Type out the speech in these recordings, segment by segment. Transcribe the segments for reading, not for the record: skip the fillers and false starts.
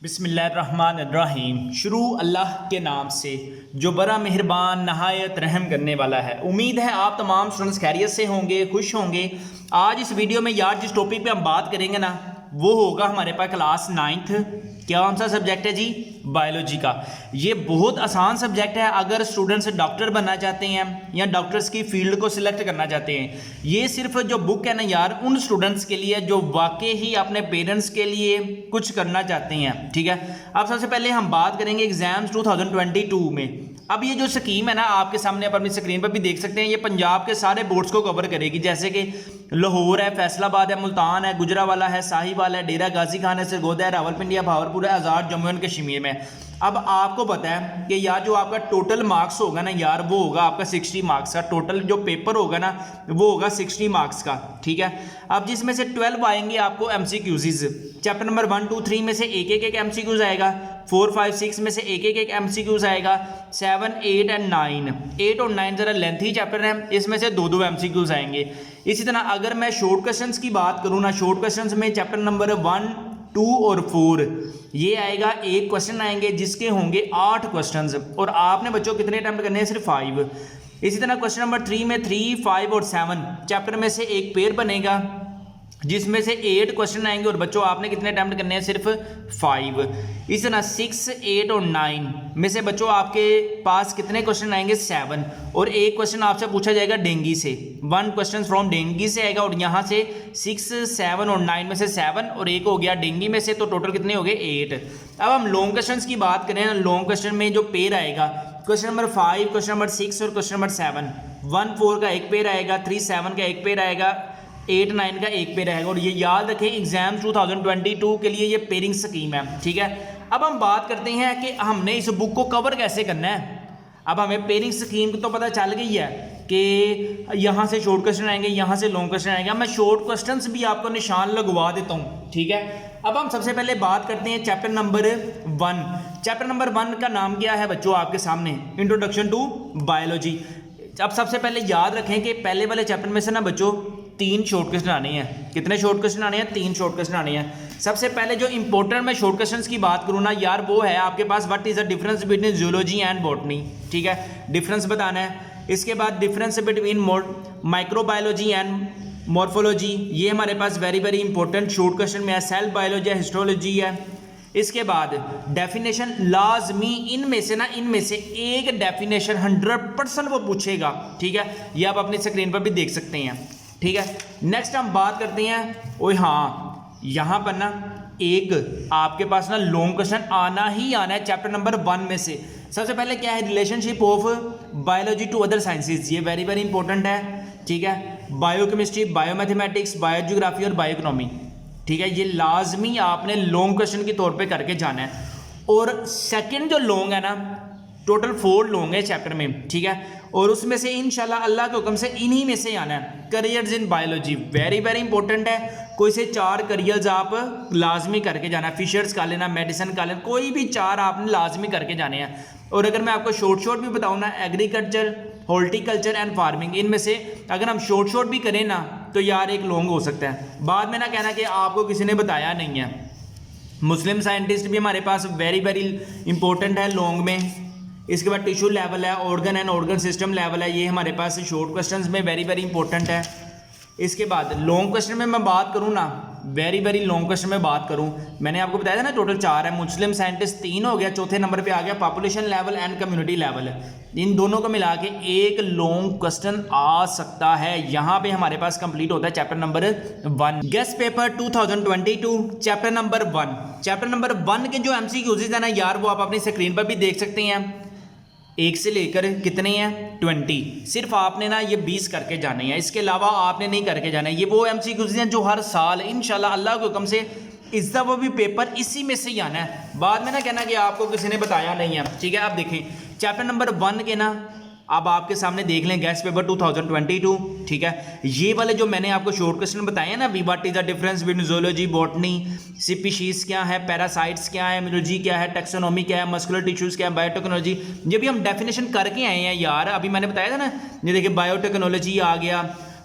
बिस्मिल्लाहिर्रहमानिर्रहीम। शुरू अल्लाह के नाम से जो बड़ा मेहरबान नहायत रहम करने वाला है। उम्मीद है आप तमाम स्टूडेंट्स खैरियत से होंगे, खुश होंगे। आज इस वीडियो में यार जिस टॉपिक पे हम बात करेंगे ना वो होगा हमारे पास क्लास 9th। कौन सा सब्जेक्ट है जी? बायोलॉजी का। ये बहुत आसान सब्जेक्ट है अगर स्टूडेंट्स डॉक्टर बनना चाहते हैं या डॉक्टर्स की फील्ड को सिलेक्ट करना चाहते हैं। ये सिर्फ जो बुक है ना यार उन स्टूडेंट्स के लिए जो वाकई ही अपने पेरेंट्स के लिए कुछ करना चाहते हैं, ठीक है। अब सबसे पहले हम बात करेंगे एग्जाम्स 2022 में। अब ये जो स्कीम है ना आपके सामने आप अपनी स्क्रीन पर भी देख सकते हैं, ये पंजाब के सारे बोर्ड्स को कवर करेगी, जैसे कि लाहौर है, फैसलाबाद है, मुल्तान है, गुजरावाला है, साहिवाल है, डेरा गाजी खान है, सरगोदा है, रावलपिंडी है, भावलपुर है, आज़ाद, जम्मू एंड कश्मीर में। अब आपको पता है कि यार जो आपका टोटल मार्क्स होगा ना यार वो होगा आपका 60 मार्क्स का। टोटल जो पेपर होगा ना वो होगा 60 मार्क्स का, ठीक है। अब जिसमें से 12 आएंगे आपको एमसीक्यूज़। चैप्टर नंबर 1, 2, 3 में से एक एमसीक्यूज़ आएगा। 4, 5, 6 में से एक एमसीक्यूज़ आएगा। 7, 8 एंड 9। 8 और 9 ज़रा लेंथी चैप्टर है, इसमें से दो एमसीक्यूज़ आएंगे। इसी तरह अगर मैं शॉर्ट क्वेश्चंस की बात करूँ ना, शॉर्ट क्वेश्चंस में चैप्टर नंबर 1, 2 और 4 ये आएगा, एक क्वेश्चन आएंगे जिसके होंगे 8 क्वेश्चंस और आपने बच्चों कितने अटेम्प्ट करने हैं? सिर्फ 5। इसी तरह क्वेश्चन नंबर 3 में 3, 5 और 7 चैप्टर में से एक पेयर बनेगा जिसमें से 8 क्वेश्चन आएंगे और बच्चों आपने कितने अटेम्प्ट करने हैं? सिर्फ 5। इस तरह 6, 8 और 9 में से बच्चों आपके पास कितने क्वेश्चन आएंगे? 7। और एक क्वेश्चन आपसे पूछा जाएगा डेंगू से, 1 क्वेश्चन फ्रॉम डेंगू से आएगा और यहाँ से 6, 7 और 9 में से 7 और एक हो गया डेंगू में से, तो टोटल कितने हो गए? 8। अब हम लॉन्ग क्वेश्चन की बात करें ना, लॉन्ग क्वेश्चन में जो पेयर आएगा क्वेश्चन नंबर 5, क्वेश्चन नंबर 6 और क्वेश्चन नंबर 7, 1, 4 का एक पेयर आएगा, 3, 7 का एक पेयर आएगा, 8, 9 का एक पेयर आएगा। और ये याद रखें एग्जाम 2022 के लिए ये पेयरिंग स्कीम है, ठीक है। अब हम बात करते हैं कि हमने इस बुक को कवर कैसे करना है। अब हमें पेयरिंग स्कीम तो पता चल गई है कि यहाँ से शॉर्ट क्वेश्चन आएंगे, यहाँ से लॉन्ग क्वेश्चन आएंगे। मैं शॉर्ट क्वेश्चंस भी आपको निशान लगवा देता हूँ, ठीक है। अब हम सबसे पहले बात करते हैं चैप्टर नंबर 1। चैप्टर नंबर 1 का नाम क्या है बच्चों आपके सामने? Introduction to biology. अब सबसे पहले याद रखें कि पहले वाले चैप्टर में से ना बच्चों 3 शॉर्ट क्वेश्चन आने हैं। कितने शॉर्ट क्वेश्चन आने हैं? 3 शॉर्ट क्वेश्चन आने हैं। सबसे पहले जो इंपॉर्टेंट मैं शॉर्ट क्वेश्चंस की बात करूँ ना यार वो है आपके पास what is the difference between zoology and botany, ठीक है। डिफरेंस बताना है। इसके बाद difference between microbiology and morphology, ये हमारे पास very very important short question में है। सेल बायोलॉजी है, हिस्टोलॉजी है। इसके बाद डेफिनेशन लाजमी इनमें से एक डेफिनेशन 100% वो पूछेगा, ठीक है। ये आप अपनी स्क्रीन पर भी देख सकते हैं, ठीक है। नेक्स्ट हम बात करते हैं, ओए हाँ यहाँ पर ना एक आपके पास ना लॉन्ग क्वेश्चन आना ही आना है चैप्टर नंबर 1 में से। सबसे पहले क्या है? Relationship of biology to other sciences, ये वेरी वेरी इंपॉर्टेंट है, ठीक है। बायोकेमिस्ट्री, बायोमैथमेटिक्स, बायोजियोग्राफी और बायोइकोनॉमी, ठीक है। ये लाजमी आपने लॉन्ग क्वेश्चन के तौर पे करके जाना है। और सेकंड जो लॉन्ग है ना, टोटल 4 लॉन्ग है चैप्टर में, ठीक है। और उसमें से इंशाल्लाह अल्लाह के हुक्म से इन्हीं में से आना है careers in biology, very very important है। कोई से 4 करियर्स आप लाजमी करके जाना है। फिशर्स का लेना, मेडिसिन का लेना, कोई भी 4 आपने लाजमी करके जाने हैं। और अगर मैं आपको शॉर्ट भी बताऊँ ना, एग्रीकल्चर, हॉर्टिकल्चर एंड फार्मिंग, इनमें से अगर हम शॉर्ट भी करें ना तो यार एक लॉन्ग हो सकता है। बाद में ना कहना कि आपको किसी ने बताया नहीं है। मुस्लिम साइंटिस्ट भी हमारे पास वेरी वेरी इंपॉर्टेंट है लॉन्ग में। इसके बाद टिश्यू लेवल है, organ and organ system level है, ये हमारे पास शॉर्ट क्वेश्चंस में वेरी वेरी इंपॉर्टेंट है। इसके बाद लॉन्ग क्वेश्चन में मैं बात करूँ ना, वेरी वेरी लॉन्ग क्वेश्चन में बात करूँ, मैंने आपको बताया था ना टोटल 4 है। मुस्लिम साइंटिस्ट 3 हो गया, चौथे नंबर पे आ गया population level and community level. इन दोनों को मिला के एक लॉन्ग क्वेश्चन आ सकता है। यहाँ पे हमारे पास कंप्लीट होता है chapter number 1। Guest paper 2022 chapter number 1। Chapter number 1 के जो एमसीक्यूज़ है ना यार वो आप अपनी स्क्रीन पर भी देख सकते हैं। 1 से लेकर कितने हैं? 20। सिर्फ आपने ना ये 20 करके जाने हैं, इसके अलावा आपने नहीं करके जाना है। ये वो एमसीक्यूज़ हैं जो हर साल इंशाल्लाह अल्लाह के हुक्म से इस दफ़ा भी पेपर इसी में से ही आना है। बाद में ना कहना कि आपको किसी ने बताया नहीं है, ठीक है। आप देखें चैप्टर नंबर 1 के ना अब आपके सामने देख लें गेस्ट पेपर 2022, ठीक है। ये वाले जो मैंने आपको शॉर्ट क्वेश्चन बताए हैं ना, what is the difference between zoology, botany, species क्या है, पैरासाइट्स क्या है, इम्यूनोलॉजी क्या है, टैक्सोनॉमी क्या है, मस्कुलर टिश्यूज क्या है, बायोटेक्नोलॉजी, ये भी हम डेफिनेशन करके आए हैं यार। अभी मैंने बताया था ना, ये देखिए बायोटेक्नोलॉजी आ गया,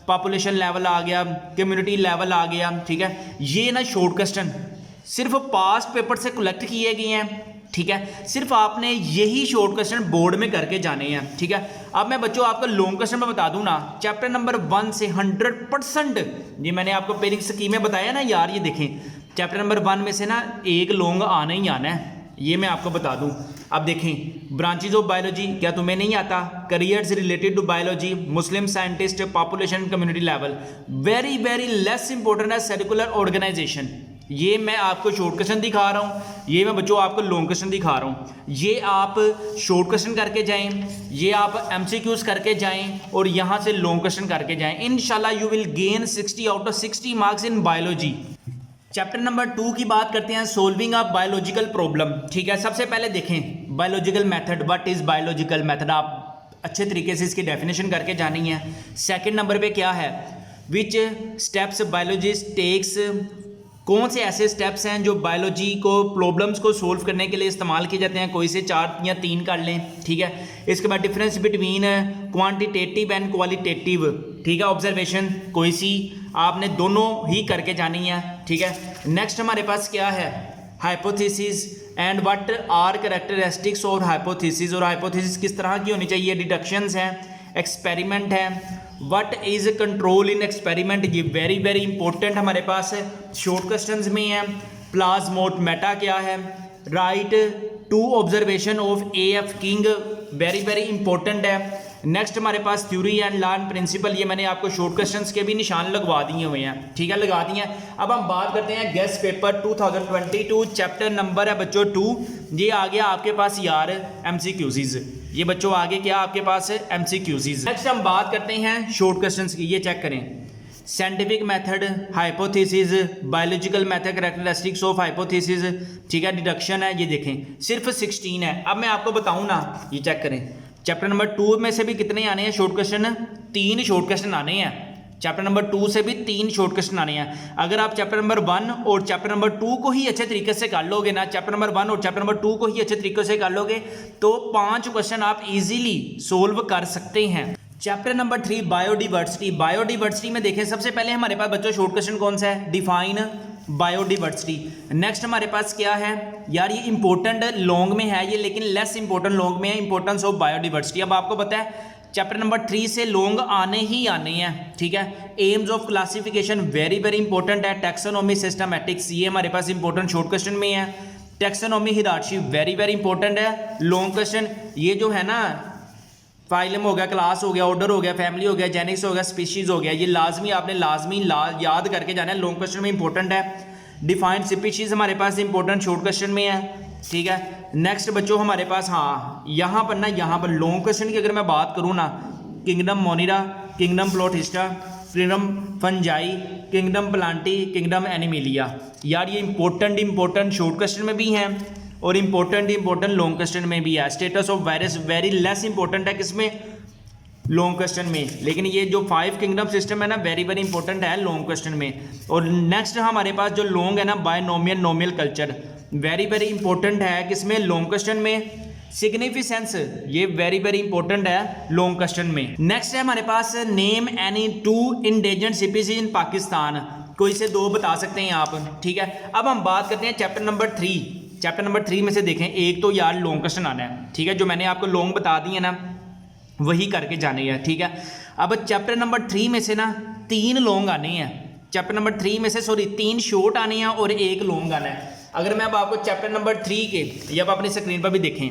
पॉपुलेशन लेवल आ गया, कम्युनिटी लेवल आ गया, ठीक है। ये ना शॉर्ट क्वेश्चन सिर्फ पास्ट पेपर से कलेक्ट किए गए हैं, ठीक है। सिर्फ आपने यही शॉर्ट क्वेश्चन बोर्ड में करके जाने हैं, ठीक है। अब मैं बच्चों आपको लॉन्ग क्वेश्चन में बता दूं ना, चैप्टर नंबर 1 से 100%, ये मैंने आपको पहले स्कीमें बताया ना यार, ये देखें चैप्टर नंबर 1 में से ना एक लॉन्ग आना ही आना है, ये मैं आपको बता दूं। अब देखें ब्रांचेज ऑफ बायोलॉजी, क्या तुम्हें नहीं आता? Careers related to biology, Muslim scientist, population community level, very very less important है सेरिकुलर ऑर्गेनाइजेशन। ये मैं आपको शॉर्ट क्वेश्चन दिखा रहा हूँ, ये मैं बच्चों आपको लॉन्ग क्वेश्चन दिखा रहा हूँ। ये आप शॉर्ट क्वेश्चन करके जाएं, ये आप एमसीक्यूज करके जाएं और यहाँ से लॉन्ग क्वेश्चन करके जाएं। इंशाल्लाह you will gain 60 out of 60 marks in biology. Chapter number 2 की बात करते हैं, सोल्विंग अ बायोलॉजिकल प्रॉब्लम, ठीक है। सबसे पहले देखें biological method, what is biological method, आप अच्छे तरीके से इसकी डेफिनेशन करके जानी है। सेकंड नंबर पे क्या है, विच स्टेप्स बायोलॉजिस्ट टेक्स, कौन से ऐसे स्टेप्स हैं जो बायोलॉजी को प्रॉब्लम्स को सोल्व करने के लिए इस्तेमाल किए जाते हैं, कोई से 4 या 3 कर लें, ठीक है। इसके बाद difference between quantitative and qualitative, ठीक है। ऑब्जर्वेशन कोई सी आपने दोनों ही करके जानी है, ठीक है। नेक्स्ट हमारे पास क्या है, hypothesis and what are characteristics और हाइपोथेसिस, और हाइपोथेसिस किस तरह की होनी चाहिए, डिडक्शंस हैं, एक्सपेरिमेंट है, what is control in experiment, ये वेरी वेरी इंपॉर्टेंट हमारे पास है, शॉर्ट क्वेश्चंस में है। प्लाज्मोट मेटा क्या है, right to observation of AF किंग, वेरी वेरी इंपॉर्टेंट है। नेक्स्ट हमारे पास थ्योरी एंड लर्न प्रिंसिपल, ये मैंने आपको शॉर्ट क्वेश्चंस के भी निशान लगवा दिए हुए हैं, ठीक है, लगा दिए हैं। अब हम बात करते हैं गेस्ट पेपर 2022, चैप्टर नंबर है बच्चों 2, ये आ गया आपके पास यार MCQs, ये बच्चों आगे क्या आपके पास है MCQs। नेक्स्ट हम बात करते हैं शॉर्ट क्वेश्चंस की, ये चेक करें, scientific method, hypothesis, biological method, characteristics of hypothesis, ठीक है, डिडक्शन है, ये देखें सिर्फ 16 है। अब मैं आपको बताऊं ना, ये चेक करें चैप्टर नंबर 2 में से भी कितने आने हैं शॉर्ट क्वेश्चन, 3 शॉर्ट क्वेश्चन आने हैं। चैप्टर नंबर 2 से भी 3 शॉर्ट क्वेश्चन आने हैं। अगर आप चैप्टर नंबर 1 और चैप्टर नंबर 2 को ही अच्छे तरीके से कर लोगे ना, चैप्टर नंबर 1 और चैप्टर नंबर 2 को ही अच्छे तरीके से कर लोगे तो 5 क्वेश्चन आप इजीली सोल्व कर सकते हैं। चैप्टर नंबर 3 बायोडिवर्सिटी, बायोडिवर्सिटी में देखें सबसे पहले हमारे पास बच्चों शॉर्ट क्वेश्चन कौन सा है, डिफाइन बायोडिवर्सिटी। नेक्स्ट हमारे पास क्या है यार, ये इंपॉर्टेंट लॉन्ग में है ये, लेकिन लेस इंपॉर्टेंट लॉन्ग में है, इंपॉर्टेंस ऑफ बायोडिवर्सिटी। अब आपको पता है चैप्टर नंबर 3 से लॉन्ग आने ही आने हैं, ठीक है। AIIMS of classification very very important है। टैक्सोनॉमी सिस्टमैटिक्स, ये हमारे पास इंपॉर्टेंट शॉर्ट क्वेश्चन में है। Taxonomy hierarchy very very important है लॉन्ग क्वेश्चन। ये जो है ना, फाइलम हो गया, क्लास हो गया, ऑर्डर हो गया, फैमिली हो गया, जेनिक्स हो गया, स्पीशीज हो गया, ये लाजमी आपने याद करके जाना है, लॉन्ग क्वेश्चन में इंपॉर्टेंट है। डिफाइंड स्पीशीज हमारे पास इंपॉर्टेंट शॉर्ट क्वेश्चन में है, ठीक है। नेक्स्ट बच्चों हमारे पास हाँ यहाँ पर लॉन्ग क्वेश्चन की अगर मैं बात करूँ ना, kingdom Monera, kingdom Protista, kingdom fungi, kingdom plantae, kingdom animalia, यार ये इंपॉर्टेंट शॉर्ट क्वेश्चन में भी हैं और इंपॉर्टेंट लॉन्ग क्वेश्चन में भी है। Status of virus very less important है किसमें, लॉन्ग क्वेश्चन में, लेकिन ये जो 5 किंगडम सिस्टम है ना वेरी वेरी इंपॉर्टेंट है लॉन्ग क्वेश्चन में। और नेक्स्ट हमारे पास जो लॉन्ग है ना, binomial nomenclature very very important है किसमें, लॉन्ग क्वेश्चन में। सिग्निफिकेंस ये वेरी वेरी इंपॉर्टेंट है लॉन्ग क्वेश्चन में। नेक्स्ट है हमारे पास name any 2 endangered species in Pakistan, कोई से 2 बता सकते हैं आप, ठीक है। अब हम बात करते हैं चैप्टर नंबर 3, चैप्टर नंबर 3 में से देखें एक तो यार लॉन्ग क्वेश्चन आना है, ठीक है, जो मैंने आपको लॉन्ग बता दिए ना वही करके जाने हैं, ठीक है। अब चैप्टर नंबर 3 में से ना 3 लॉन्ग आने हैं, चैप्टर नंबर 3 में से 3 शॉर्ट आने हैं और 1 लॉन्ग आना है। अगर मैं अब आपको चैप्टर नंबर 3 के, ये आप अपनी स्क्रीन पर भी देखें,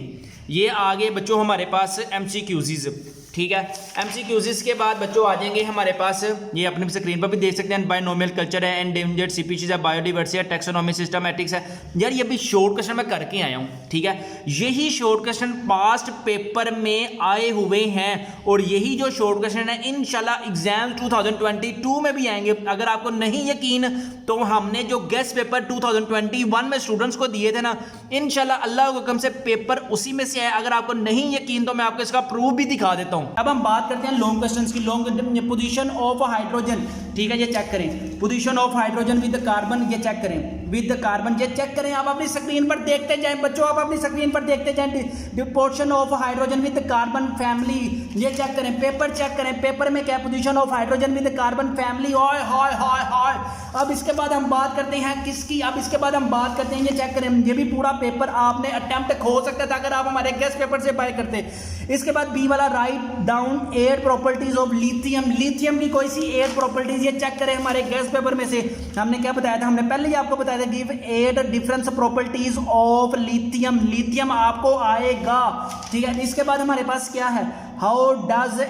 ये आगे बच्चों हमारे पास MCQs, ठीक है। MCQs के बाद बच्चों आ जाएंगे हमारे पास, ये अपनी स्क्रीन पर भी देख सकते हैं, बायनोमियल कल्चर है, एंडेंजर्ड स्पीशीज है, बायोडिवर्सिटी है, टैक्सोनॉमी सिस्टमैटिक्स है। यार ये भी शॉर्ट क्वेश्चन मैं करके आया हूँ, ठीक है। यही शॉर्ट क्वेश्चन पास्ट पेपर में आए हुए हैं और यही जो शॉर्ट क्वेश्चन है इंशाल्लाह एग्जाम 2022 में भी आएंगे। अगर आपको नहीं यकीन तो हमने जो गेस्ट पेपर 2021 में स्टूडेंट्स को दिए थे ना, इंशाल्लाह अल्लाह के हुक्म से पेपर उसी में से है। अगर आपको नहीं यकीन तो मैं आपको इसका प्रूफ भी दिखा देता हूं। अब हम बात करते हैं लॉन्ग क्वेश्चंस की। लॉन्ग पोजीशन ऑफ हाइड्रोजन, ठीक है, ये चेक करें। Position of hydrogen with carbon, ये चेक करें, विद कार्बन, ये चेक करें। आप अपनी स्क्रीन पर देखते जाएं बच्चों, आप अपनी स्क्रीन पर देखते जाएं। Portion of hydrogen with carbon family, ये चेक करें। पेपर चेक करें, पेपर में क्या position of hydrogen with carbon family. ओए हाय हाय हाय। अब इसके बाद हम बात करते हैं किसकी, अब इसके बाद हम बात करते हैं, ये चेक करें, ये भी पूरा पेपर आपने अटेम्प्ट हो सकता था अगर आप हमारे गेस्ट पेपर से बाय करते। इसके बाद बी वाला, write down 8 properties of lithium. Lithium की कोई सी 8 प्रॉपर्टीज, ये चेक करें। हमारे गेस्ट पेपर में से हमने क्या बताया था, हमने पहले ही आपको बताया था, give 8 different properties of lithium. Lithium आपको आएगा, ठीक है। इसके बाद हमारे पास क्या है, how does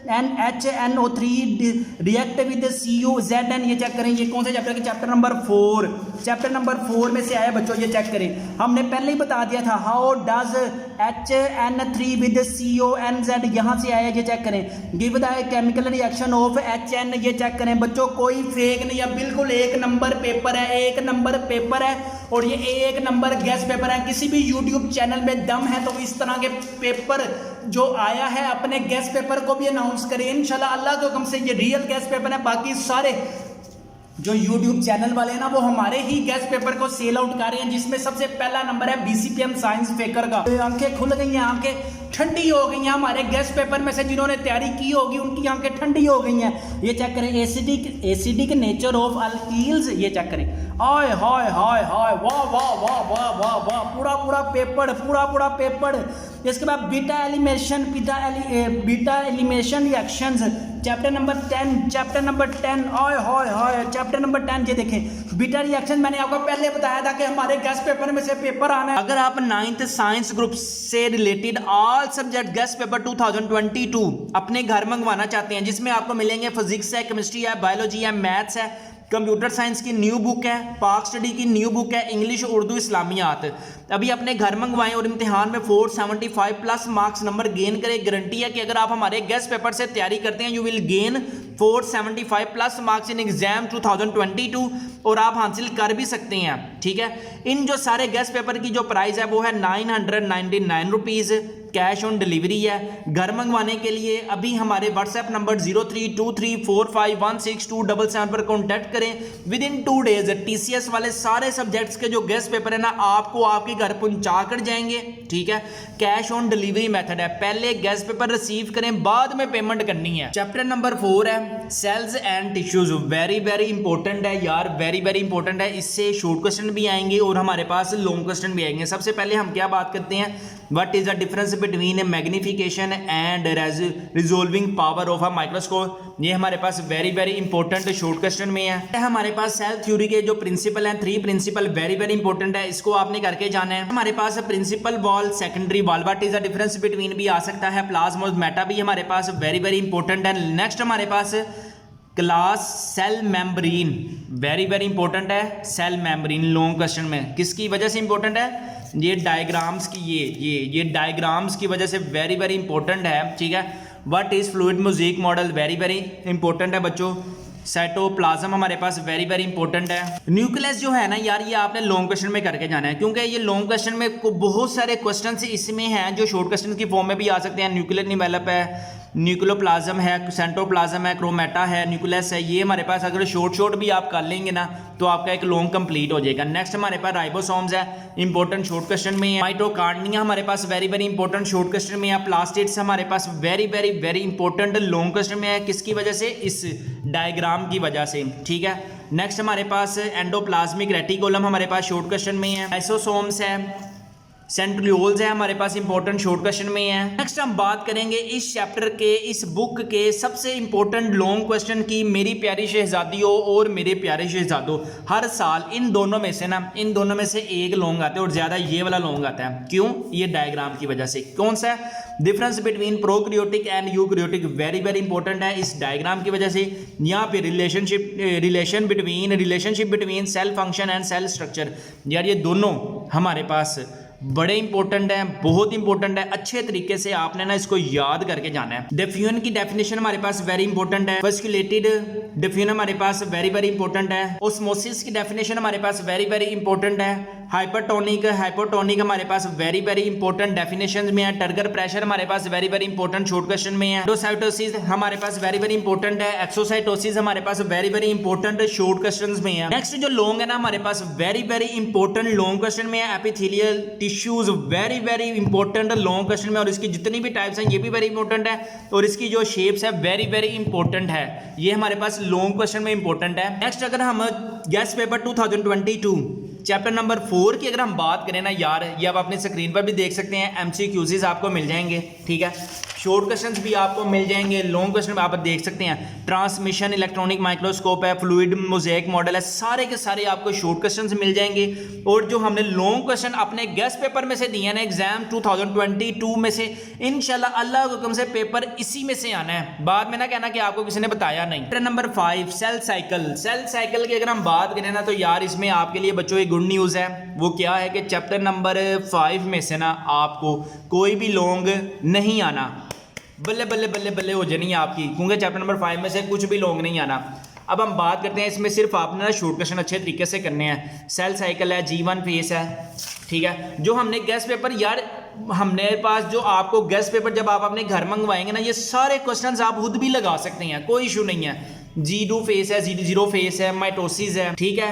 NHNO3 react with CuZn, ये चेक करें। ये कौन से चैप्टर के, चैप्टर नंबर 4, चैप्टर नंबर 4 में से आया बच्चों, ये चेक करें। हमने पहले ही बता दिया था, how does HN3 with CONZ, यहाँ से आया, ये चेक करें। Give the chemical reaction of HN, ये चेक करें बच्चों। कोई फेक नहीं है, बिल्कुल 1 नंबर पेपर है, 1 नंबर पेपर है, और ये 1 नंबर गेस्ट पेपर है। किसी भी यूट्यूब चैनल में दम है तो इस तरह के पेपर जो आया है अपने गेस्ट पेपर को भी अनाउंस करें इंशाल्लाह, अल्लाह के हुक्म से। ये रियल गेस्ट पेपर है। बाकी सारे जो YouTube चैनल वाले हैं ना, वो हमारे ही गेस्ट पेपर को सेल आउट कर रहे हैं, जिसमें सबसे पहला नंबर है BCPM साइंस फेकर का। आंखें खुल गई हैं, आंखें ठंडी हो गई हैं। हमारे गेस्ट पेपर में से जिन्होंने तैयारी की होगी उनकी आंखें ठंडी हो गई हैं। ये चेक करें, एसिडिक नेचर ऑफ अल्कील्स, ये चेक करें। हाय हाय हाय हाय, वाह वाह वाह वाह वाह वाह, पूरा पूरा पेपर, पूरा पूरा पेपर। इसके बाद beta elimination reactions, chapter number 10, chapter number 10, हाय हाय हाय, चैप्टर नंबर 10, ये देखें। बीटा रिएक्शन मैंने आपको पहले बताया था कि हमारे गेस्ट पेपर में से पेपर आना है। अगर आप 9th साइंस ग्रुप से related all subject guest paper 2022 अपने घर मंगवाना चाहते हैं, जिसमें आपको मिलेंगे फिजिक्स है, केमिस्ट्री है, बायोलॉजी है, मैथ्स है, कंप्यूटर साइंस की न्यू बुक है, पाक स्टडी की न्यू बुक है, इंग्लिश, उर्दू, इस्लामियात, अभी अपने घर मंगवाएं और इम्तिहान में 475 प्लस मार्क्स नंबर गेन करें। गारंटी है कि अगर आप हमारे गेस्ट पेपर से तैयारी करते हैं, you will gain 475 plus marks in exam 2022, और आप हासिल कर भी सकते हैं, ठीक है। इन जो सारे गेस्ट पेपर की जो प्राइस है वो है 999 रुपीज़, कैश ऑन डिलीवरी है। घर मंगवाने के लिए अभी हमारे व्हाट्सएप नंबर 0323451677 पर कॉन्टैक्ट करें। विद इन 2 डेज TCS वाले सारे सब्जेक्ट्स के जो गेस्ट पेपर है ना, आपको आपके घर पहुंचा कर जाएंगे, ठीक है। कैश ऑन डिलीवरी मेथड है, पहले गेस्ट पेपर रिसीव करें, बाद में पेमेंट करनी है। चैप्टर नंबर 4 है cells and tissues, very very important है यार, वेरी वेरी इंपॉर्टेंट है। इससे शॉर्ट क्वेश्चन भी आएंगे और हमारे पास लॉन्ग क्वेश्चन भी आएंगे। सबसे पहले हम क्या बात करते हैं, what is the difference between magnification and resolving power of a microscope. ये हमारे पास very very important short question में है। हमारे पास सेल थ्योरी के जो प्रिंसिपल हैं, 3 प्रिंसिपल वेरी वेरी इंपॉर्टेंट है, इसको आपने करके जाना है। हमारे पास principal wall, secondary wall, what is the difference between भी आ सकता है, प्लाज्मोमेटा भी हमारे पास वेरी वेरी इंपॉर्टेंट है। नेक्स्ट हमारे पास class cell membrane, very very important है। सेल मेम्ब्रेन लॉन्ग क्वेश्चन में किसकी वजह से इंपॉर्टेंट है, ये डायग्राम्स की, ये डायग्राम्स की वजह से वेरी वेरी इंपॉर्टेंट है, ठीक है। What is fluid mosaic model, very very important है बच्चों। साइटोप्लाज्म हमारे पास वेरी वेरी इंपॉर्टेंट है। न्यूक्लियस जो है ना यार, ये आपने लॉन्ग क्वेश्चन में करके जाना है, क्योंकि ये लॉन्ग क्वेश्चन में बहुत सारे क्वेश्चन इसमें हैं जो शॉर्ट क्वेश्चन की फॉर्म में भी आ सकते हैं। न्यूक्लियर निवेलप है, न्यूक्लियोप्लाज्म है, सेंटोप्लाज्म है, क्रोमेटा है, न्यूक्लियस है, ये हमारे पास अगर शॉर्ट भी आप कर लेंगे ना तो आपका एक लॉन्ग कंप्लीट हो जाएगा। नेक्स्ट हमारे पास राइबोसोम्स है, इंपॉर्टेंट शॉर्ट क्वेश्चन में है। माइटोकांड्रिया हमारे पास very very important short question में है। प्लास्टिड्स हमारे पास very very very important long question में है, किसकी वजह से, इस डायग्राम की वजह से, ठीक है। नेक्स्ट हमारे पास एंडोप्लाज्मिक रेटिकुलम हमारे पास शॉर्ट क्वेश्चन में है। लाइसोसोम्स है, सेंट्रियोल्स है हमारे पास इंपॉर्टेंट शॉर्ट क्वेश्चन में है। नेक्स्ट हम बात करेंगे इस चैप्टर के, इस बुक के सबसे इंपॉर्टेंट लॉन्ग क्वेश्चन की। मेरी प्यारी शहजादियों और मेरे प्यारे शहजादों, हर साल इन दोनों में से ना, इन दोनों में से एक लॉन्ग आता है और ज्यादा ये वाला लॉन्ग आता है। क्यों, ये डायग्राम की वजह से। कौन सा, difference between prokaryotic and eukaryotic, very very important है इस डायग्राम की वजह से। यहाँ पे relationship between cell function and cell structure, यार ये दोनों हमारे पास बड़े इंपॉर्टेंट है, बहुत इंपॉर्टेंट है। अच्छे तरीके से आपने ना इसको याद करके जाना है। डिफ्यूजन की डेफिनेशन हमारे पास वेरी इंपॉर्टेंट है। वस्कुलेटेड डिफ्यूजन हमारे पास वेरी वेरी इंपॉर्टेंट है। ओस्मोसिस की डेफिनेशन हमारे पास वेरी वेरी इंपॉर्टेंट है। हाइपरटोनिक हाइपोटोनिक हमारे पास वेरी वेरी इंपॉर्टेंट डेफिनेशन में है। टर्गर प्रेशर हमारे पास very very important short question में है। एंडोसाइटोसिस हमारे पास वेरी वेरी इंपॉर्टेंट है। एक्सोसाइटोसिस हमारे पास very very important short questions में है। नेक्स्ट जो लॉन्ग है ना हमारे पास very very important long question में है। Epithelial tissues very very important long question में, और इसकी जितनी भी टाइप्स हैं ये भी वेरी इंपॉर्टेंट है, और इसकी जो शेप्स है वेरी वेरी इंपॉर्टेंट है। ये हमारे पास लॉन्ग क्वेश्चन में इंपॉर्टेंट है। नेक्स्ट अगर हम गेस्ट पेपर 2022 चैप्टर नंबर 4 की अगर हम बात करें ना यार, ये आप अपनी स्क्रीन पर भी देख सकते हैं। एमसीक्यूज़ आपको मिल जाएंगे, ठीक है, शॉर्ट क्वेश्चंस भी आपको मिल जाएंगे, लॉन्ग क्वेश्चन आप देख सकते हैं। ट्रांसमिशन इलेक्ट्रॉनिक माइक्रोस्कोप है, फ्लूइड मोज़ेक मॉडल है, सारे के सारे आपको शॉर्ट क्वेश्चंस मिल जाएंगे। और जो हमने लॉन्ग क्वेश्चन अपने गेस्ट पेपर में से दिए ना एग्जाम 2022 में से, इंशाल्लाह अल्लाह के हुक्म से पेपर इसी में से आना है, बाद में ना कहना कि आपको किसी ने बताया नहीं। Chapter number 5 cell cycle. Cell cycle की अगर हम बात करें ना तो यार इसमें आपके लिए बच्चों एक गुड न्यूज़ है। वो क्या है कि चैप्टर नंबर 5 में से ना आपको कोई भी लॉन्ग नहीं आना। बल्ले बल्ले बल्ले बल्ले हो जानी है आपकी, क्योंकि चैप्टर नंबर 5 में से कुछ भी लॉन्ग नहीं आना। अब हम बात करते हैं इसमें सिर्फ आपने ना शॉर्ट क्वेश्चन अच्छे तरीके से करने हैं। सेल साइकिल है, G1 फेस है, ठीक है। जो हमने गेस्ट पेपर यार हमने पास जो आपको गेस्ट पेपर जब आप अपने घर मंगवाएंगे ना, ये सारे क्वेश्चंस आप खुद भी लगा सकते हैं, कोई इशू नहीं है। G2 फेस है, G0 फेस है, माइटोसिस है, ठीक है,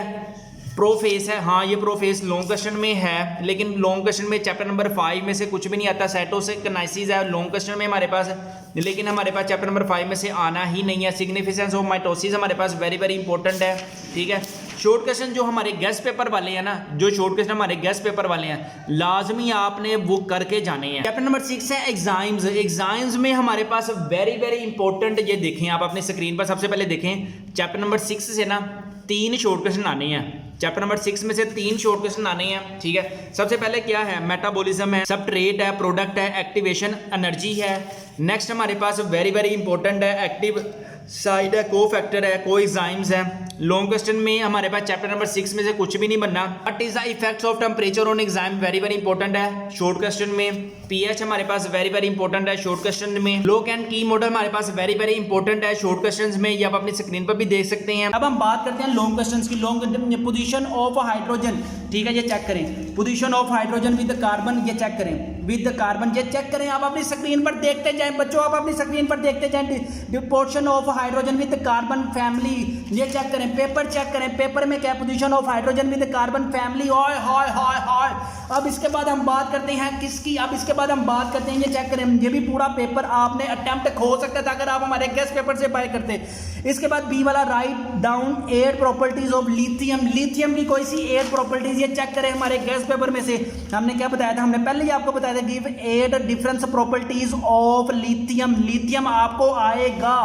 प्रोफेस है। हाँ ये प्रोफेस लॉन्ग क्वेश्चन में है, लेकिन लॉन्ग क्वेश्चन में चैप्टर नंबर 5 में से कुछ भी नहीं आता। साइटोसिस है लॉन्ग क्वेश्चन में हमारे पास, लेकिन हमारे पास चैप्टर नंबर 5 में से आना ही नहीं है। सिग्निफिकेंस ऑफ माइटोसिस हमारे पास वेरी वेरी इंपॉर्टेंट है, ठीक है। शॉर्ट क्वेश्चन जो हमारे गेस्ट पेपर वाले हैं ना, जो शॉर्ट क्वेश्चन हमारे गेस्ट पेपर वाले हैं लाजमी आपने वो करके जाने हैं। चैप्टर नंबर 6 है एग्जाम्स। एग्जाम्स में हमारे पास वेरी वेरी इंपॉर्टेंट, ये देखें आप अपनी स्क्रीन पर, सबसे पहले देखें चैप्टर नंबर 6 से ना 3 शॉर्ट क्वेश्चन आने हैं। चैप्टर नंबर 6 में से 3 शॉर्ट क्वेश्चन आने हैं, ठीक है। सबसे पहले क्या है, मेटाबॉलिज्म है, सबस्ट्रेट है, प्रोडक्ट है, एक्टिवेशन एनर्जी है। नेक्स्ट हमारे पास वेरी वेरी इंपॉर्टेंट है एक्टिव साइड है, को फैक्टर है, को एंजाइम्स है। लॉन्ग क्वेश्चन में हमारे पास चैप्टर नंबर 6 में से कुछ भी नहीं बनना। What is the effects of temperature on exam, very very important है शॉर्ट क्वेश्चन में। पीएच हमारे पास वेरी वेरी इंपॉर्टेंट है शॉर्ट क्वेश्चन में। लोक एंड की मॉडल हमारे पास वेरी वेरी इंपॉर्टेंट है शॉर्ट क्वेश्चन में, ये आप अपनी स्क्रीन पर भी देख सकते हैं। अब हम बात करते हैं लॉन्ग क्वेश्चन की। लॉन्ग पोजीशन ऑफ हाइड्रोजन, ठीक है, ये चेक करें। Position of hydrogen with carbon, ये चेक करें, विद कार्बन, ये चेक करें। आप अपनी स्क्रीन पर देखते जाएं बच्चों, आप अपनी स्क्रीन पर देखते जाएं। Portion of hydrogen with carbon family, ये चेक करें। पेपर चेक करें, पेपर में क्या position of hydrogen with carbon family. ओए हाय हाय हाय। अब इसके बाद हम बात करते हैं किसकी, अब इसके बाद हम बात करते हैं, ये चेक करें, ये भी पूरा पेपर आपने अटेम्प्ट हो सकता था अगर आप हमारे गेस्ट पेपर से बाय करते। इसके बाद बी वाला, write down 8 properties of lithium. Lithium की कोई सी 8 प्रॉपर्टीज, ये चेक करें हमारे गेस्ट पेपर में से। हमने क्या बताया था, हमने पहले ही आपको बताया था, give 8 different properties of lithium. Lithium आपको आएगा,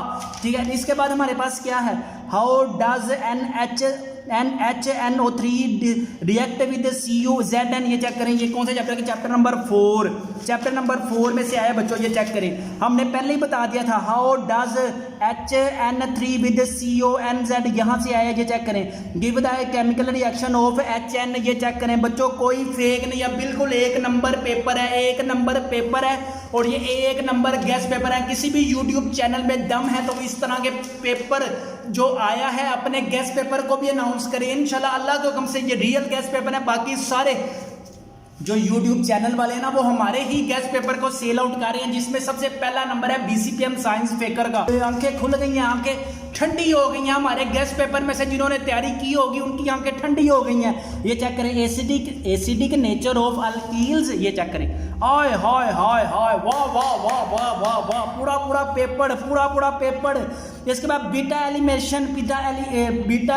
ठीक है। इसके बाद हमारे पास क्या है, how does NHNO3 react with CuZn, ये चेक करें। ये कौन से चैप्टर के, चैप्टर नंबर 4, चैप्टर नंबर 4 में से आया बच्चों, ये चेक करें। हमने पहले ही बता दिया था, how does HN3 with CONZ, यहाँ से आया, ये चेक करें। Give the chemical reaction of HN, ये चेक करें बच्चों। कोई फेक नहीं है, बिल्कुल 1 नंबर पेपर है, 1 नंबर पेपर है, और ये 1 नंबर गेस्ट पेपर है। किसी भी यूट्यूब चैनल में दम है तो इस तरह के पेपर जो आया है अपने गेस्ट पेपर को भी अनाउंस करें इंशाल्लाह अल्लाह के हुक्म से। ये रियल गेस्ट पेपर है। बाकी सारे जो यूट्यूब चैनल वाले हैं ना, वो हमारे ही गेस्ट पेपर को सेल आउट कर रहे हैं, जिसमें सबसे पहला नंबर है BCPM साइंस फेकर का। आंखें खुल गई हैं, आंखें ठंडी हो गई हैं। हमारे गेस्ट पेपर में से जिन्होंने तैयारी की होगी उनकी आंखें ठंडी हो गई हैं। ये चेक करें, एसिडिक नेचर ऑफ अल्कील्स, ये चेक करें। हाय हाय हाय हाय, वाह वाह वाह वाह वाह वाह, पूरा पूरा पेपर, पूरा पूरा पेपर। इसके बाद beta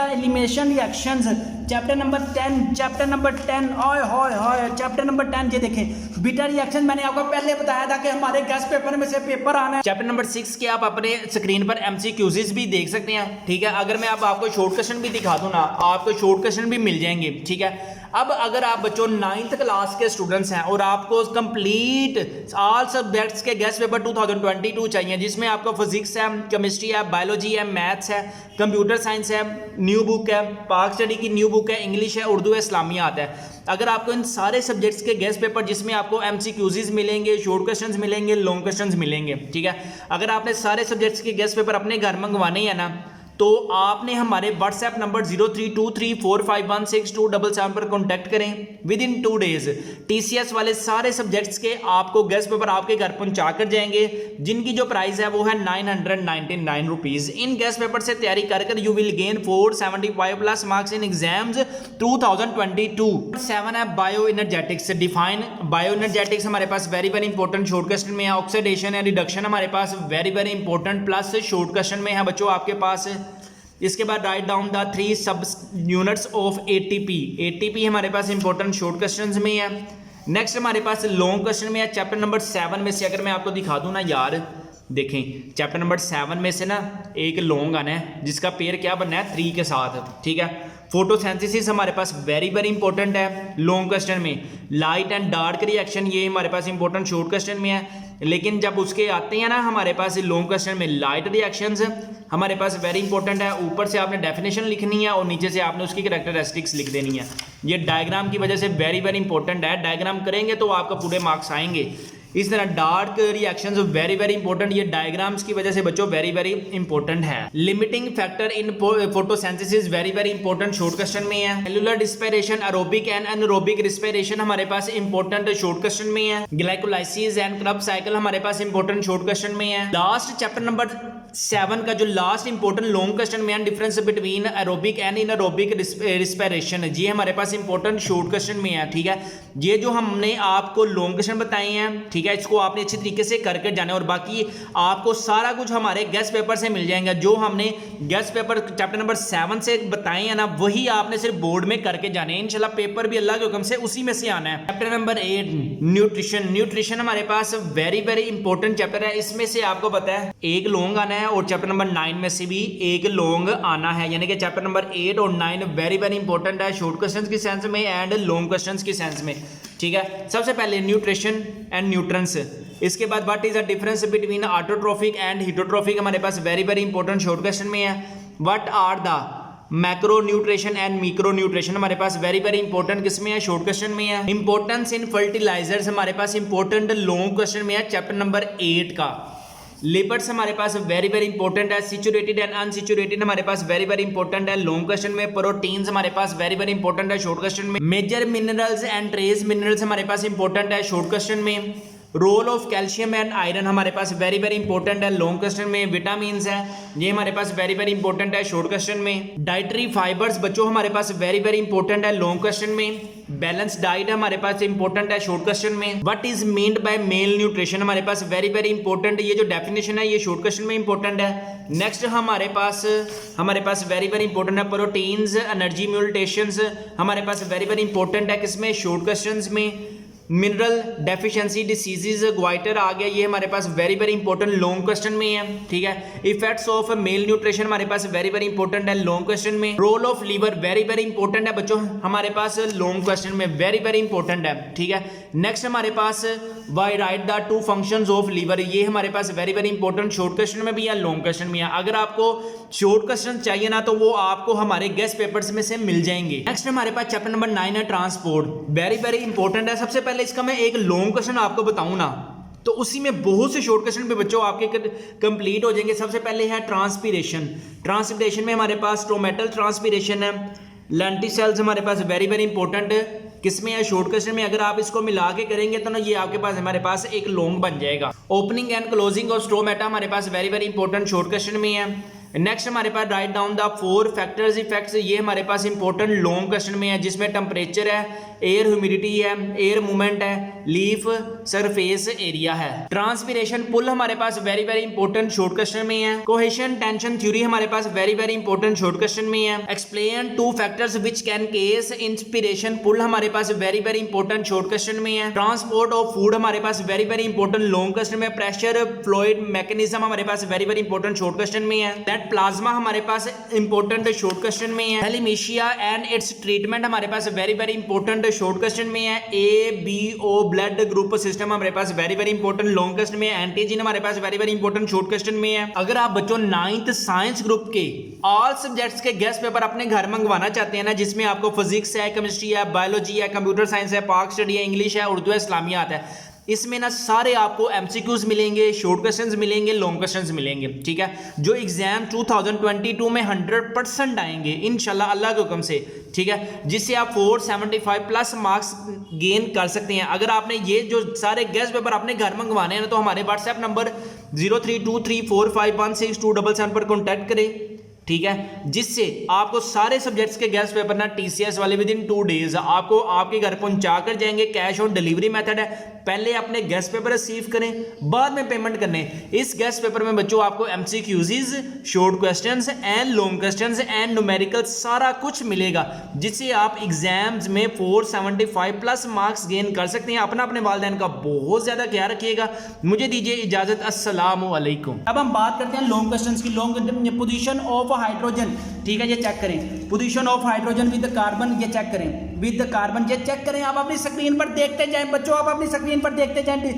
elimination reactions, chapter number 10, chapter number 10, हाय हाय हाय, चैप्टर नंबर 10, ये देखें बीटा रिएक्शन। मैंने आपको पहले बताया था कि हमारे गेस्ट पेपर में से पेपर आना है। चैप्टर नंबर 6 के आप अपने स्क्रीन पर MCQs भी देख सकते हैं, ठीक है। अगर मैं अब आपको शॉर्ट क्वेश्चन भी दिखा दूं ना, आपको शॉर्ट क्वेश्चन भी मिल जाएंगे, ठीक है। अब अगर आप बच्चों 9th क्लास के स्टूडेंट्स हैं और आपको कंप्लीट ऑल सब्जेक्ट्स के गेस्ट पेपर 2022 चाहिए, जिसमें आपको फिजिक्स है, केमिस्ट्री है, बायोलॉजी है, मैथ्स है, कंप्यूटर साइंस है, न्यू बुक है, पाक स्टडी की न्यू बुक है, इंग्लिश है, उर्दू है, इस्लामियात है। अगर आपको इन सारे सब्जेक्ट्स के गेस्ट पेपर, जिसमें आपको MCQs मिलेंगे, शॉर्ट क्वेश्चंस मिलेंगे, लॉन्ग क्वेश्चंस मिलेंगे, ठीक है। अगर आपने सारे सब्जेक्ट्स के गेस्ट पेपर अपने घर मंगवाने हैं ना, तो आपने हमारे व्हाट्सएप नंबर 0323451677 पर कॉन्टैक्ट करें। विद इन 2 डेज TCS वाले सारे सब्जेक्ट्स के आपको गेस्ट पेपर आपके घर पहुंचा कर जाएंगे, जिनकी जो प्राइस है वो है 999 रुपीज़। इन गेस्ट पेपर से तैयारी कर you will gain 475+ marks in exams 2022। 7 है bioenergetics. Define bioenergetics हमारे पास very very important short question में है। ऑक्सीडेशन एंड रिडक्शन हमारे पास very very important plus short question में है बच्चों आपके पास। इसके बाद राइट डाउन द 3 सब यूनिट्स ऑफ ATP हमारे पास इंपॉर्टेंट शॉर्ट क्वेश्चंस में है। नेक्स्ट हमारे पास लॉन्ग क्वेश्चन में है चैप्टर नंबर 7 में से। अगर मैं आपको दिखा दूं ना यार, देखें चैप्टर नंबर 7 में से ना एक लॉन्ग आना है जिसका पेयर क्या बनना है 3 के साथ, ठीक है। फोटोसिंथेसिस हमारे पास वेरी वेरी इंपॉर्टेंट है लॉन्ग क्वेश्चन में। लाइट एंड डार्क रिएक्शन ये हमारे पास इंपॉर्टेंट शॉर्ट क्वेश्चन में है, लेकिन जब उसके आते हैं ना हमारे पास लॉन्ग क्वेश्चन में लाइट रिएक्शंस हमारे पास वेरी इंपॉर्टेंट है। ऊपर से आपने डेफिनेशन लिखनी है और नीचे से आपने उसकी कैरेक्टरिस्टिक्स लिख देनी है। ये डायग्राम की वजह से वेरी वेरी इंपॉर्टेंट है, डायग्राम करेंगे तो आपका पूरे मार्क्स आएंगे। इस तरह dark reactions very very important, ये डायग्राम्स की वजह से बच्चों वेरी वेरी इंपॉर्टेंट है। Limiting factor in photosynthesis very very important short question में है। Cellular respiration, aerobic and anaerobic respiration हमारे पास इंपॉर्टेंट शॉर्ट क्वेश्चन में है। ग्लाइकोलाइसिस एंड क्रेब्स साइकिल हमारे पास इंपॉर्टेंट शॉर्ट क्वेश्चन में है। लास्ट चैप्टर नंबर 7 का जो लास्ट इंपॉर्टेंट लॉन्ग क्वेश्चन में है difference between aerobic and anaerobic respiration, ये हमारे पास इंपॉर्टेंट शॉर्ट क्वेश्चन में है, ठीक है। ये जो हमने आपको लॉन्ग क्वेश्चन बताए हैं, ठीक है, इसको आपने अच्छी तरीके से करके जाना है और बाकी आपको सारा कुछ हमारे गेस्ट पेपर से मिल जाएगा। जो हमने गेस्ट पेपर चैप्टर नंबर 7 से बताए हैं ना वही आपने सिर्फ बोर्ड में करके जाने हैं इंशाल्लाह। पेपर भी अल्लाह के हुक्म से उसी में से आना है। चैप्टर नंबर 8 न्यूट्रिशन हमारे पास वेरी वेरी इंपॉर्टेंट चैप्टर है। इसमें से आपको पता है एक लॉन्ग आना है और चैप्टर नंबर 9 में से भी एक लॉन्ग आना है, यानी कि चैप्टर नंबर 8 और 9 वेरी वेरी इंपॉर्टेंट है शॉर्ट क्वेश्चंस की सेंस में एंड लॉन्ग क्वेश्चंस की सेंस में, ठीक है। सबसे पहले न्यूट्रिशन एंड न्यूट्रंस, इसके बाद what is the difference between autotrophic and heterotrophic हमारे पास very very important short question में है। What are the macro nutrition and micro nutrition हमारे पास वेरी वेरी इंपॉर्टेंट किसमें है शॉर्ट क्वेश्चन में है। इंपॉर्टेंस इन फर्टिलाइजर्स हमारे पास इंपॉर्टेंट लॉन्ग क्वेश्चन में है चैप्टर नंबर 8 का। लिपिड्स हमारे पास वेरी वेरी इंपॉर्टेंट है। सैचुरेटेड एंड अनसैचुरेटेड हमारे पास वेरी वेरी इंपॉर्टेंट है लॉन्ग क्वेश्चन में। प्रोटीन्स हमारे पास वेरी वेरी इंपॉर्टेंट है शॉर्ट क्वेश्चन में। Major minerals and trace minerals हमारे पास इंपॉर्टेंट है शॉर्ट क्वेश्चन में। Role of calcium and iron हमारे पास वेरी वेरी इंपॉर्टेंट है लॉन्ग क्वेश्चन में। विटामिन है ये हमारे पास वेरी वेरी इंपॉर्टेंट है शॉर्ट क्वेश्चन में। डाइटरी फाइबर्स बच्चों हमारे पास वेरी वेरी इंपॉर्टेंट है लॉन्ग क्वेश्चन में। बैलेंस डाइट हमारे पास इंपॉर्टेंट है शॉर्ट क्वेश्चन में। What is meant by mail nutrition हमारे पास वेरी वेरी इंपॉर्टेंट, ये जो डेफिनेशन है ये शॉर्ट क्वेश्चन में इंपॉर्टेंट है। नेक्स्ट हमारे पास वेरी वेरी इंपॉर्टेंट है प्रोटीन्स एनर्जी म्यूटेशंस हमारे पास वेरी वेरी इंपॉर्टेंट है किसमें शॉर्ट क्वेश्चंस में। मिनरल डेफिशिएंसी डिसीजेज ग्वाइटर आ गया, ये हमारे पास very very important long question में है, ठीक है। इफेक्ट्स ऑफ मेल न्यूट्रिशन हमारे पास वेरी वेरी इंपॉर्टेंट है लॉन्ग क्वेश्चन में। Role of liver very very important है बच्चों हमारे पास लॉन्ग क्वेश्चन में, वेरी वेरी इंपॉर्टेंट है, ठीक है। नेक्स्ट हमारे पास why write the 2 functions of liver, ये हमारे पास very very important short question में भी है लॉन्ग क्वेश्चन में है। अगर आपको शॉर्ट क्वेश्चन चाहिए ना तो वो आपको हमारे गेस्ट पेपर्स में से मिल जाएंगे। नेक्स्ट हमारे पास चैप्टर नंबर 9 है ट्रांसपोर्ट, वेरी वेरी इंपॉर्टेंट है। सबसे पहले इसका मैं एक लॉन्ग क्वेश्चन आपको बताऊं ना तो उसी में बहुत से शॉर्ट क्वेश्चन पे बच्चों आपके कंप्लीट हो जाएंगे। सबसे पहले है ट्रांसपिरेशन में हमारे पास स्टोमेटल ट्रांसपिरेशन है। लेंटिसेल्स हमारे पास वेरी वेरी इंपॉर्टेंट किसमें है शॉर्ट क्वेश्चन में। अगर आप इसको मिला के करेंगे तो ना ये आपके पास हमारे पास एक लॉन्ग बन जाएगा। Opening and closing of stomata हमारे पास very very important short question में है। नेक्स्ट हमारे पास write down the 4 factors effects, ये हमारे पास इंपॉर्टेंट लॉन्ग क्वेश्चन में है जिसमें टेम्परेचर है, एयर ह्यूमिडिटी है, एयर मूवमेंट है, लीफ सरफेस एरिया है। ट्रांसपिरेशन पुल हमारे पास very very important short question में है। कोहेशन टेंशन थ्योरी हमारे पास very very important short question में है। Explain 2 factors which can cause inspiration pull हमारे पास very very important short question में है। ट्रांसपोर्ट ऑफ फूड हमारे पास very very important long question में। प्रेशर फ्लूइड मैकेनिज्म हमारे पास very very important short question में है। दैट प्लाज्मा हमारे पास इंपॉर्टेंट शॉर्ट क्वेश्चन में है। थैलेमीशिया एंड इट्स ट्रीटमेंट हमारे पास very very important short question में है। ABO ब्लड ग्रुप सिस्टम हमारे पास very very important long question में है। एंटीजन हमारे पास very very important short question में है। अगर आप बच्चों 9th साइंस ग्रुप के ऑल सब्जेक्ट्स के गेस्ट पेपर अपने घर मंगवाना चाहते हैं ना, जिसमें आपको फिजिक्स है, केमिस्ट्री है, बायोलॉजी है, कंप्यूटर साइंस है, पाक स्टडी है, इंग्लिश है, उर्दू है, इस्लामियात है, इसमें ना सारे आपको एमसीक्यूज मिलेंगे, शॉर्ट क्वेश्चंस मिलेंगे, लॉन्ग क्वेश्चंस मिलेंगे, ठीक है, जो एग्जाम 2022 में 100% आएंगे इंशाल्लाह अल्लाह के हुक्म से, ठीक है, जिससे आप 475 प्लस मार्क्स गेन कर सकते हैं। अगर आपने ये जो सारे गेस्ट पेपर अपने घर मंगवाने हैं ना, तो हमारे व्हाट्सएप नंबर 0323451627 पर कॉन्टैक्ट करें, ठीक है, जिससे आपको सारे सब्जेक्ट्स के गेस्ट पेपर ना टीसीएस वाले विद इन 2 डेज आपको आपके घर पहुंचा कर जाएंगे। कैश ऑन डिलीवरी मेथड है, पहले अपने गेस्ट पेपर रिसीव करें, बाद में पेमेंट करने। इस गेस्ट पेपर में बच्चों आपको MCQs, short questions and long questions and numerical सारा कुछ मिलेगा, जिससे आप एग्जाम्स में 475 प्लस मार्क्स गेन कर सकते हैं। अपना अपने वालिदैन का बहुत ज्यादा ख्याल रखिएगा। मुझे दीजिए इजाजत, अस्सलामु अलैकुम। अब हम बात करते हैं लॉन्ग क्वेश्चंस की। लॉन्ग पोजीशन ऑफ हाइड्रोजन, ठीक है, ये चेक करें। Position of hydrogen with carbon, ये चेक करें, विद कार्बन, ये चेक करें। आप अपनी स्क्रीन पर देखते जाएं बच्चों, आप अपनी स्क्रीन पर देखते जाएं।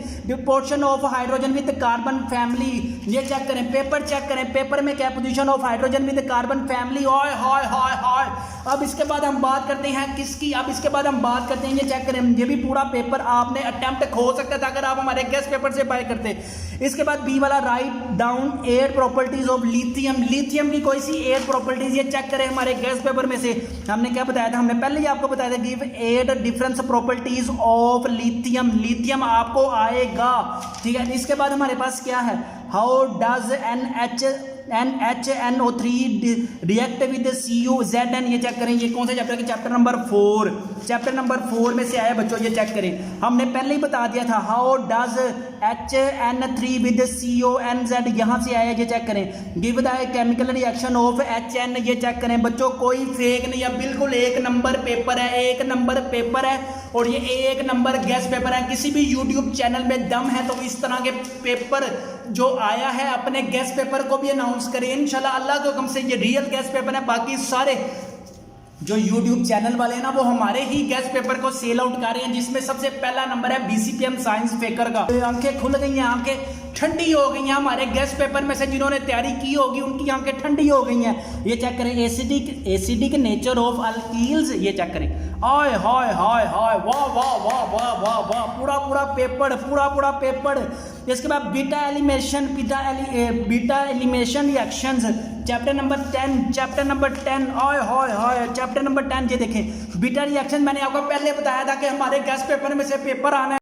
Portion of hydrogen with carbon family, ये चेक करें। पेपर चेक करें, पेपर में क्या position of hydrogen with carbon family. ओए हाय हाय हाय। अब इसके बाद हम बात करते हैं किसकी, अब इसके बाद हम बात करते हैं, ये चेक करें, ये भी पूरा पेपर आपने अटेम्प्ट हो सकता था अगर आप हमारे गेस्ट पेपर से बाय करते। इसके बाद बी वाला, write down 8 properties of lithium. Lithium की कोई सी 8 प्रॉपर्टीज, ये चेक करें हमारे गेस्ट पेपर में से। हमने क्या बताया था, हमने पहले ही आपको बताया था, give 8 different properties of lithium. Lithium आपको आएगा, ठीक है। इसके बाद हमारे पास क्या है, how does NHNO3 react with CuZn, ये चेक करें। ये कौन सा चैप्टर की, चैप्टर नंबर 4, चैप्टर नंबर 4 में से आया बच्चों, ये चेक करें। हमने पहले ही बता दिया था, how does HN3 with CONZ, यहाँ से आया, ये चेक करें। Give the chemical reaction of HN, ये चेक करें बच्चों। कोई फेक नहीं है, बिल्कुल 1 नंबर पेपर है, 1 नंबर पेपर है, और ये 1 नंबर गेस्ट पेपर है। किसी भी यूट्यूब चैनल में दम है तो इस तरह के पेपर जो आया है अपने गेस्ट पेपर को भी अनाउंस करें इंशाल्लाह अल्लाह के हुक्म से। ये रियल गेस्ट पेपर है। बाकी सारे जो YouTube चैनल वाले हैं ना, वो हमारे ही गेस्ट पेपर को सेल आउट कर रहे हैं, जिसमें सबसे पहला नंबर है BCPM साइंस फेकर का। आंखें खुल गई हैं, आंखें ठंडी हो गई हैं। हमारे गेस्ट पेपर में से जिन्होंने तैयारी की होगी उनकी आंखें ठंडी हो गई हैं। ये चेक करें, एसिडिक नेचर ऑफ अल्कील्स, ये चेक करें। हाय हाय हाय हाय, वाह वाह वाह वाह वाह वाह, पूरा पूरा पेपर। इसके बाद बीटा एलिमेशन रिएक्शंस, चैप्टर नंबर 10, हाय हाय हाय, चैप्टर नंबर 10, ये देखें बीटा रिएक्शन। मैंने आपको पहले बताया था कि हमारे गेस्ट पेपर में से पेपर आना है।